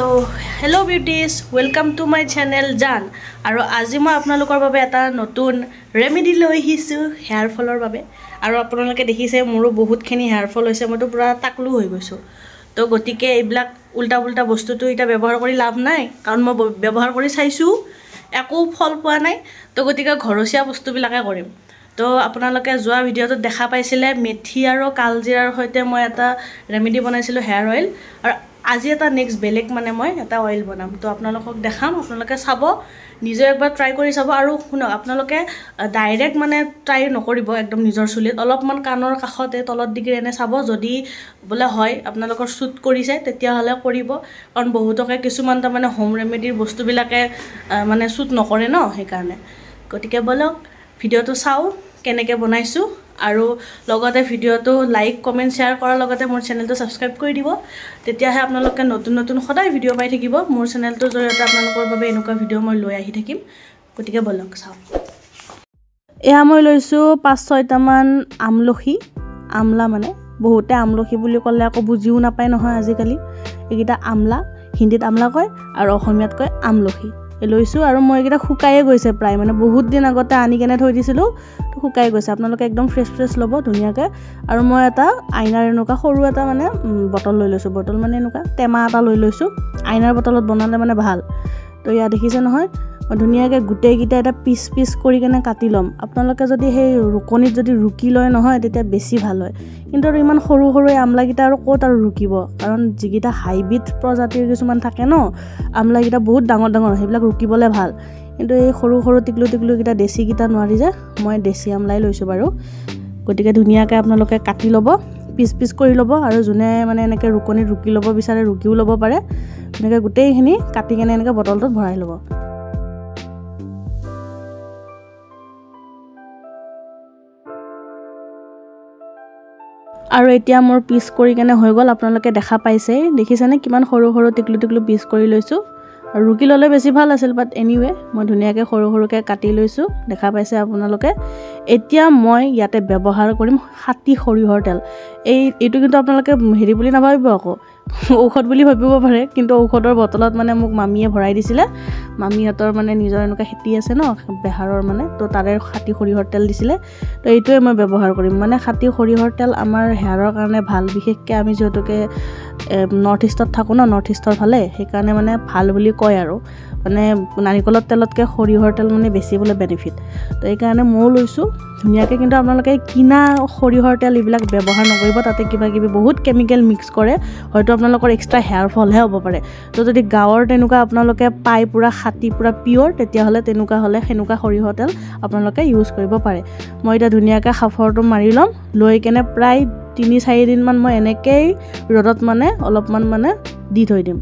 So, hello beauties, welcome to my channel Jan. আৰু আজি মই আপোনালোকৰ বাবে এটা নতুন ৰেমেডি লৈ আহিছো হেয়াৰ ফলৰ বাবে। আৰু আপোনালোকে দেখিছে মোৰো বহুতখিনি হেয়াৰ ফল হৈছে, মইতো পুৰা টাকলু হৈ গৈছো। তো গতিকে এইবিলাক উল্টা উল্টা বস্তুটো এটা ব্যৱহাৰ কৰি লাভ নাই, কাৰণ মই ব্যৱহাৰ কৰি চাইছো একো ফল পোৱা নাই। তো গতিকে ঘৰচীয়া বস্তুবিলাকে কৰিম। তো আপোনালোকে যোৱা ভিডিঅ'টোত দেখা পাইছিলে মেথি আৰু কালজিৰাৰ সৈতে মই এটা ৰেমেডি বনাইছিলো হেয়াৰ অইল। আৰু আজি এটা নেক্সট বেলেগ মানে মই এটা অইল বনাম। তো আপোনালোকক দেখাম, আপোনালোকে চাব, নিজে একবাৰ ট্ৰাই কৰি চাব। আৰু শুনক, আপোনালোকে ডাইৰেক্ট মানে ট্ৰাই নকৰিব একদম নিজৰ চুলিত, অলপমান কাণৰ কাষতে তলত দিগি এনে চাব, যদি বোলে হয় আপোনালোকৰ শ্বুট কৰিছে তেতিয়াহ'লে কৰিব। কাৰণ বহুতকে কিছুমান তাৰমানে হোম ৰেমেডিৰ বস্তুবিলাকে মানে শ্বুট নকৰে ন, সেইকাৰণে। গতিকে বলক ভিডিঅ'টো চাওঁ কেনেকৈ বনাইছোঁ, আৰু লগতে ভিডিঅ'টো লাইক কমেণ্ট শ্বেয়াৰ কৰাৰ লগতে মোৰ চেনেলটো ছাবস্ক্ৰাইব কৰি দিব। তেতিয়াহে আপোনালোকে নতুন নতুন সদায় ভিডিঅ' পাই থাকিব। মোৰ চেনেলটোৰ জৰিয়তে আপোনালোকৰ বাবে এনেকুৱা ভিডিঅ' মই লৈ আহি থাকিম। গতিকে বলক চাওঁ। এয়া মই লৈছোঁ 5-6টামান আমলখি, আমলা মানে বহুতে আমলখি বুলি ক'লে আকৌ বুজিও নাপায় নহয় আজিকালি। এইকেইটা আমলা, হিন্দীত আমলা কয় আৰু অসমীয়াত কয় আমলখি। লৈছোঁ আৰু মই এইকেইটা শুকায়ে গৈছে প্ৰায়, মানে বহুত দিন আগতে আনি কেনে থৈ দিছিলোঁ, তো শুকাই গৈছে। আপোনালোকে একদম ফ্ৰেছ ল'ব ধুনীয়াকৈ। আৰু মই এটা আইনাৰ এনেকুৱা সৰু এটা মানে বটল লৈ লৈছোঁ, বটল মানে এনেকুৱা টেমা এটা লৈ লৈছোঁ। আইনাৰ বটলত বনালে মানে ভাল। তো ইয়াত দেখিছে নহয়, মই ধুনীয়াকৈ গোটেইকেইটা এটা পিচ কৰি কেনে কাটি ল'ম। আপোনালোকে যদি সেই ৰুকনিত যদি ৰুকি লয় নহয় তেতিয়া বেছি ভাল হয়। কিন্তু আৰু ইমান সৰু সৰু আমলাকেইটা আৰু ক'ত আৰু ৰুকিব, কাৰণ যিকেইটা হাইব্ৰিড প্ৰজাতিৰ কিছুমান থাকে ন আমলাকেইটা, বহুত ডাঙৰ ডাঙৰ, সেইবিলাক ৰুকিবলৈ ভাল। কিন্তু এই সৰু সৰু টিকলুকেইটা দেশীকেইটা নোৱাৰি যে, মই দেশী আমলাই লৈছোঁ বাৰু। গতিকে ধুনীয়াকৈ আপোনালোকে কাটি ল'ব, পিচ কৰি ল'ব। আৰু যোনে মানে এনেকৈ ৰুকনিত ৰুকি ল'ব বিচাৰে ৰুকিও ল'ব পাৰে। এনেকৈ গোটেইখিনি কাটি কেনে এনেকৈ বটলটোত ভৰাই ল'ব। আৰু এতিয়া মোৰ পিচ কৰি কেনে হৈ গ'ল, আপোনালোকে দেখা পাইছেই, দেখিছেনে কিমান সৰু সৰু টিকলু পিচ কৰি লৈছোঁ। আৰু ৰুকি ল'লে বেছি ভাল আছিল, বাট এনিৱে মই ধুনীয়াকৈ সৰুকৈ কাটি লৈছোঁ, দেখা পাইছে আপোনালোকে। এতিয়া মই ইয়াতে ব্যৱহাৰ কৰিম খাটি সৰিয়হৰ তেল। এইটো কিন্তু আপোনালোকে হেৰি বুলি নাভাবিব আকৌ, ঔষধ বুলি ভাবিব পাৰে, কিন্তু ঔষধৰ বটলত মানে মোক মামীয়ে ভৰাই দিছিলে। মামীহঁতৰ মানে নিজৰ এনেকুৱা খেতি আছে ন বেহাৰৰ মানে, তো তাৰে খাটি সৰিয়হৰ তেল দিছিলে। তো এইটোৱে মই ব্যৱহাৰ কৰিম। মানে খাটি সৰিয়হৰ তেল আমাৰ হেয়াৰৰ কাৰণে ভাল, বিশেষকৈ আমি যিহেতুকে নৰ্থ ইষ্টত থাকোঁ ন, নৰ্থ ইষ্টৰ ফালে, সেইকাৰণে মানে ভাল বুলি কয় আৰু। মানে নাৰিকলৰ তেলতকৈ সৰিয়হৰ তেল মানে বেছি বোলে বেনিফিট। তো এইকাৰণে ময়ো লৈছোঁ ধুনীয়াকৈ। কিন্তু আপোনালোকে কিনা সৰিয়হৰ তেল এইবিলাক ব্যৱহাৰ নকৰিব, তাতে কিবাকিবি বহুত কেমিকেল মিক্স কৰে, হয়তো আপোনালোকৰ এক্সট্ৰা হেয়াৰ ফলহে হ'ব পাৰে। তো যদি গাঁৱৰ তেনেকুৱা আপোনালোকে পায় পুৰা খাটি পুৰা পিয়'ৰ, তেতিয়াহ'লে সেনেকুৱা সৰিয়হৰ তেল আপোনালোকে ইউজ কৰিব পাৰে। মই এতিয়া ধুনীয়াকৈ সাফৰটো মাৰি ল'ম, লৈ কেনে প্ৰায় 3-4 দিনমান মই এনেকৈয়ে ৰ'দত মানে অলপমান মানে দি থৈ দিম।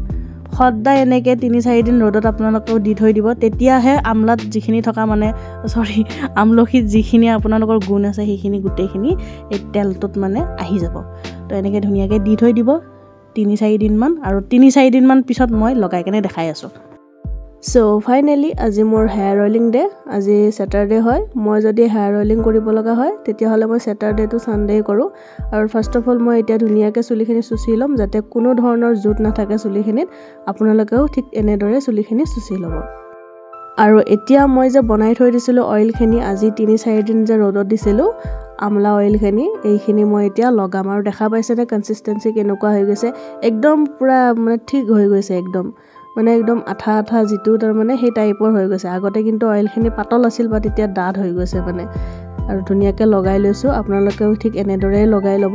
সদায় এনেকৈ 3-4 দিন ৰ'দত আপোনালোকেও দি থৈ দিব, তেতিয়াহে আমলাত যিখিনি থকা মানে আমলখিত যিখিনি আপোনালোকৰ গুণ আছে সেইখিনি গোটেইখিনি এই তেলটোত মানে আহি যাব। তো এনেকৈ ধুনীয়াকৈ দি থৈ দিব 3-4 দিনমান, আৰু 3-4 দিনমান পিছত মই লগাই কেনে দেখাই আছোঁ। চ' ফাইনেলি আজি মোৰ হেয়াৰ অইলিং ডে। আজি ছেটাৰডে হয়। মই যদি হেয়াৰ অইলিং কৰিব লগা হয় তেতিয়াহ'লে মই ছেটাৰডে টু ছানডে কৰোঁ। আৰু ফাৰ্ষ্ট অফ অল মই এতিয়া ধুনীয়াকৈ চুলিখিনি চুচি ল'ম, যাতে কোনো ধৰণৰ জোঁট নাথাকে চুলিখিনিত। আপোনালোকেও ঠিক এনেদৰে চুলিখিনি চুচি ল'ব। আৰু এতিয়া মই যে বনাই থৈ দিছিলোঁ অইলখিনি, আজি 3-4 দিন যে ৰ'দত দিছিলোঁ আমলা অইলখিনি, এইখিনি মই এতিয়া লগাম। আৰু দেখা পাইছেনে কনচিষ্টেঞ্চি কেনেকুৱা হৈ গৈছে, একদম পূৰা মানে ঠিক হৈ গৈছে, একদম আঠা যিটো তাৰমানে সেই টাইপৰ হৈ গৈছে। আগতে কিন্তু অইলখিনি পাতল আছিল, বাট এতিয়া ডাঠ হৈ গৈছে মানে। আৰু ধুনীয়াকৈ লগাই লৈছোঁ, আপোনালোকেও ঠিক এনেদৰেই লগাই ল'ব।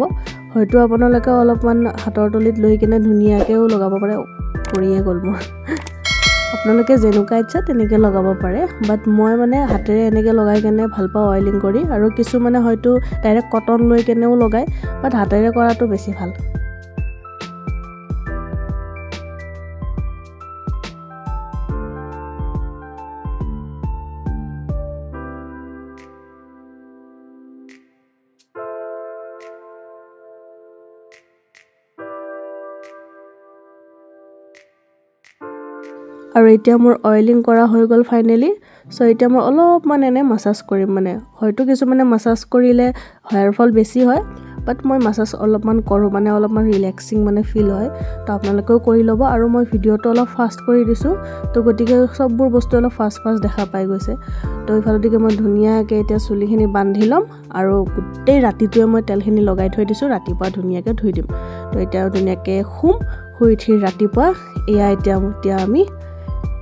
হয়তো আপোনালোকে অলপমান হাতৰ তলিত লৈ কিনে ধুনীয়াকৈও লগাব পাৰে। কৰিয়ে গ'ল মোৰ। আপোনালোকে যেনেকুৱা ইচ্ছা তেনেকৈ লগাব পাৰে, বাট মই মানে হাতেৰে এনেকৈ লগাই কেনে ভাল পাওঁ অইলিং কৰি। আৰু কিছুমানে হয়তো ডাইৰেক্ট কটন লৈ কেনেও লগায়, বাট হাতেৰে কৰাটো বেছি ভাল। আৰু এতিয়া মোৰ অইলিং কৰা হৈ গ'ল ফাইনেলি। চ' এতিয়া মই অলপমান এনে মাছাজ কৰিম, মানে হয়তো কিছুমানে মাছাজ কৰিলে হেয়াৰ ফল বেছি হয়, বাট মই মাছাজ অলপমান কৰোঁ মানে অলপমান ৰিলেক্সিং মানে ফিল হয় তো আপোনালোকেও কৰি ল'ব আৰু মই ভিডিঅ'টো অলপ ফাষ্ট কৰি দিছোঁ তো গতিকে সববোৰ বস্তু অলপ ফাষ্ট দেখা পাই গৈছে তো ইফালদিকে মই ধুনীয়াকৈ এতিয়া চুলিখিনি বান্ধি ল'ম আৰু গোটেই ৰাতিটোৱে মই তেলখিনি লগাই থৈ দিছোঁ ৰাতিপুৱা ধুনীয়াকৈ ধুই দিম তো এতিয়া ধুনীয়াকৈ শুই উঠি ৰাতিপুৱা এয়া এতিয়া আমি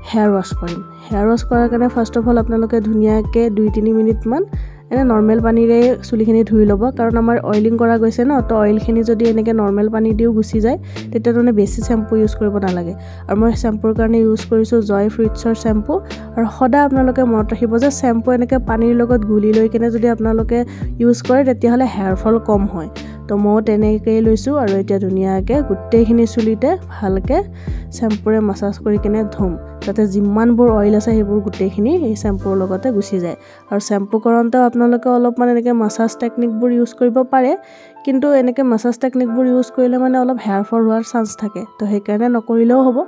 হেয়াৰ ৱাছ কৰিম হেয়াৰ ৱাছ কৰাৰ কাৰণে ফাৰ্ষ্ট অফ অল আপোনালোকে ধুনীয়াকৈ 2-3 মিনিটমান এনে নৰ্মেল পানীৰে চুলিখিনি ধুই ল'ব কাৰণ আমাৰ অইলিং কৰা গৈছে ন তো অইলখিনি যদি এনেকৈ নৰ্মেল পানী দিও গুচি যায় তেতিয়া মানে বেছি শ্যাম্পু ইউজ কৰিব নালাগে আৰু মই শ্যাম্পুৰ কাৰণে ইউজ কৰিছোঁ জয় ফ্ৰুইটছৰ শ্যাম্পু আৰু সদায় আপোনালোকে মনত ৰাখিব যে শ্যাম্পু এনেকৈ পানীৰ লগত গুলি লৈ কিনে যদি আপোনালোকে ইউজ কৰে তেতিয়াহ'লে হেয়াৰ ফল কম হয় তো মই তেনেকৈয়ে লৈছোঁ আৰু এতিয়া ধুনীয়াকৈ গোটেইখিনি চুলিতে ভালকৈ শ্যাম্পুৰে মাছাজ কৰি কিনে ধুম যাতে যিমানবোৰ অইল আছে সেইবোৰ গোটেইখিনি এই শ্যাম্পুৰ লগতে গুচি যায় আৰু শ্যাম্পু কৰোঁতেও আপোনালোকে অলপমান এনেকৈ মাছাজ টেকনিকবোৰ ইউজ কৰিব পাৰে কিন্তু এনেকৈ মাছাজ টেকনিকবোৰ ইউজ কৰিলে মানে অলপ হেয়াৰ ফল হোৱাৰ চান্স থাকে তো সেইকাৰণে নকৰিলেও হ'ব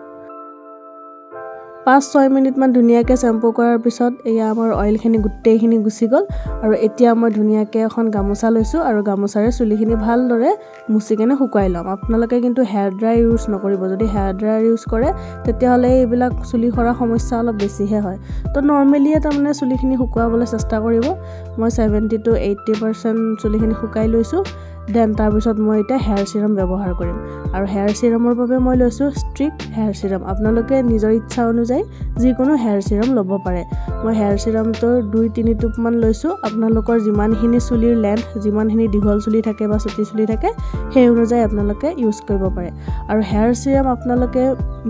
5-6 মিনিটমান ধুনীয়াকৈ শ্যাম্পু কৰাৰ পিছত এয়া আমাৰ অইলখিনি গোটেইখিনি গুচি গ'ল আৰু এতিয়া মই ধুনীয়াকৈ এখন গামোচা লৈছোঁ আৰু গামোচাৰে চুলিখিনি ভালদৰে মুচি কিনে শুকুৱাই ল'ম আপোনালোকে কিন্তু হেয়াৰ ড্ৰায়াৰ ইউজ নকৰিব যদি হেয়াৰ ড্ৰায়াৰ ইউজ কৰে তেতিয়াহ'লে এইবিলাক চুলি সৰা সমস্যা অলপ বেছিহে হয় তো নৰ্মেলিয়ে তাৰমানে চুলিখিনি শুকুৱাবলৈ চেষ্টা কৰিব মই 70 to 80% চুলিখিনি শুকাই লৈছোঁ দেন তাৰপিছত মই এতিয়া হেয়াৰ চিৰাম ব্যৱহাৰ কৰিম আৰু হেয়াৰ চিৰামৰ বাবে মই লৈছোঁ ষ্ট্ৰিক হেয়াৰ চিৰাম আপোনালোকে নিজৰ ইচ্ছা অনুযায়ী যিকোনো হেয়াৰ চিৰাম ল'ব পাৰে মই হেয়াৰ চিৰামটো 2-3 টোপমান লৈছোঁ আপোনালোকৰ যিমানখিনি চুলিৰ লেন্থ যিমানখিনি দীঘল চুলি থাকে বা চুটি চুলি থাকে সেই অনুযায়ী আপোনালোকে ইউজ কৰিব পাৰে আৰু হেয়াৰ চিৰাম আপোনালোকে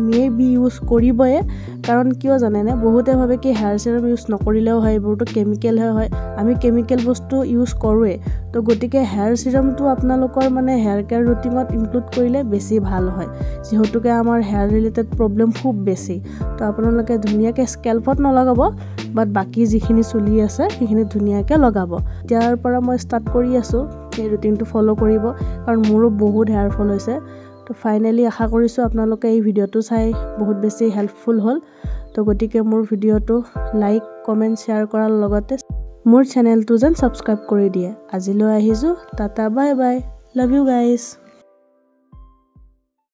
মেবি ইউজ কৰিবয়ে কাৰণ কিয় জানেনে বহুতে ভাবে কি হেয়াৰ চিৰাম ইউজ নকৰিলেও হয় এইবোৰটো কেমিকেলহে হয় আমি কেমিকেল বস্তু ইউজ কৰোৱে তো গতিকে হেয়াৰ চিৰামটো আপোনালোকৰ মানে হেয়াৰ কেয়াৰ ৰুটিনত ইনক্লুড কৰিলে বেছি ভাল হয় যেহেতুকে আমাৰ হেয়াৰ ৰিলেটেড প্ৰব্লেম খুব বেছি তো আপোনালোকে ধুনীয়াকৈ স্কেল্পত নলগাব বাট বাকি যিখিনি চুলি আছে সেইখিনি ধুনীয়াকৈ লগাব ইয়াৰ পৰা মই ষ্টাৰ্ট কৰি আছোঁ এই ৰুটিনটো ফলো কৰিব কাৰণ মোৰো বহুত হেয়াৰ ফল হৈছে তো ফাইনেলি আশা কৰিছোঁ আপোনালোকে এই ভিডিঅ'টো চাই বহুত বেছি হেল্পফুল হ'ল তো গতিকে মোৰ ভিডিঅ'টো লাইক কমেণ্ট শ্বেয়াৰ কৰাৰ লগতে মোৰ চেনেলটো যেন সাবস্ক্ৰাইব কৰি দিয়ে আজিলৈ আহিছোঁ tata bye bye love you guys